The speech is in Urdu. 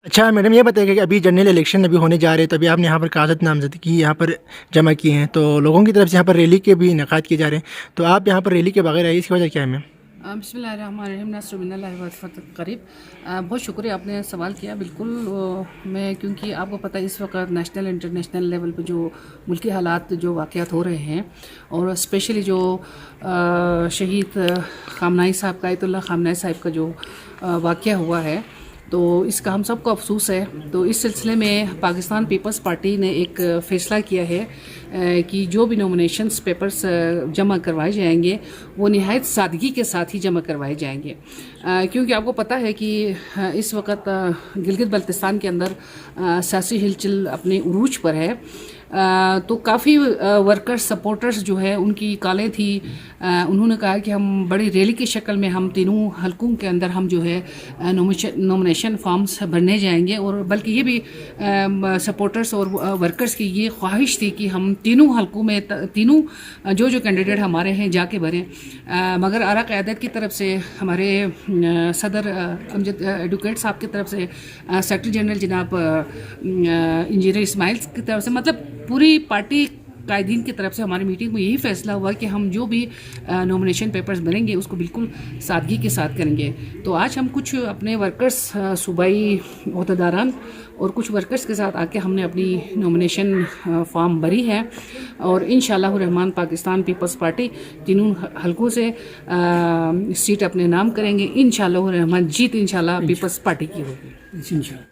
اچھا میڈم یہ بتائیے کہ ابھی جنرل الیکشن ابھی ہونے جا رہے ہیں، تو ابھی آپ نے یہاں پر کاغذ نامزدگی یہاں پر جمع کیے ہیں، تو لوگوں کی طرف سے یہاں پر ریلی کے بھی انعقاد کیے جا رہے ہیں، تو آپ یہاں پر ریلی کے بغیر آئیے، اس کی وجہ کیا ہے میم؟ بسم اللہ الرحمن الرحیم، ناصر من اللہ قریب۔ بہت شکریہ آپ نے سوال کیا۔ بالکل میں، کیونکہ آپ کو پتہ ہے اس وقت نیشنل انٹرنیشنل لیول پہ جو ملکی حالات جو واقعات ہو رہے ہیں، اور اسپیشلی جو شہید خامنہئی صاحب کا، آیت اللہ خامنہئی صاحب کا جو واقعہ ہوا ہے، تو اس کا ہم سب کو افسوس ہے۔ تو اس سلسلے میں پاکستان پیپلز پارٹی نے ایک فیصلہ کیا ہے کہ جو بھی نومینیشنز پیپرز جمع کروائے جائیں گے وہ نہایت سادگی کے ساتھ ہی جمع کروائے جائیں گے، کیونکہ آپ کو پتہ ہے کہ اس وقت گلگت بلتستان کے اندر سیاسی ہلچل اپنے عروج پر ہے۔ تو کافی ورکرز سپورٹرز جو ہے ان کی کالیں تھی، انہوں نے کہا کہ ہم بڑی ریلی کی شکل میں ہم تینوں حلقوں کے اندر ہم جو ہے نومینیشن فارمز بھرنے جائیں گے، اور بلکہ یہ بھی سپورٹرز اور ورکرز کی یہ خواہش تھی کہ ہم تینوں حلقوں میں تینوں جو کینڈیڈیٹ ہمارے ہیں جا کے بھریں، مگر اعلیٰ قیادت کی طرف سے، ہمارے صدر امجد ایڈوکیٹ صاحب کی طرف سے، سیکرٹری جنرل جناب انجینئر اسماعیل کی طرف سے، مطلب پوری پارٹی قائدین کی طرف سے ہماری میٹنگ میں یہی فیصلہ ہوا کہ ہم جو بھی نومینیشن پیپرز بنیں گے اس کو بالکل سادگی کے ساتھ کریں گے۔ تو آج ہم کچھ اپنے ورکرز، صوبائی عہدیداران اور کچھ ورکرز کے ساتھ آ کے ہم نے اپنی نومینیشن فارم بھری ہے، اور انشاءاللہ الرحمن پاکستان پیپلز پارٹی تینوں حلقوں سے سیٹ اپنے نام کریں گے۔ انشاءاللہ الرحمن جیت انشاءاللہ پیپلز پارٹی کی ہوگی۔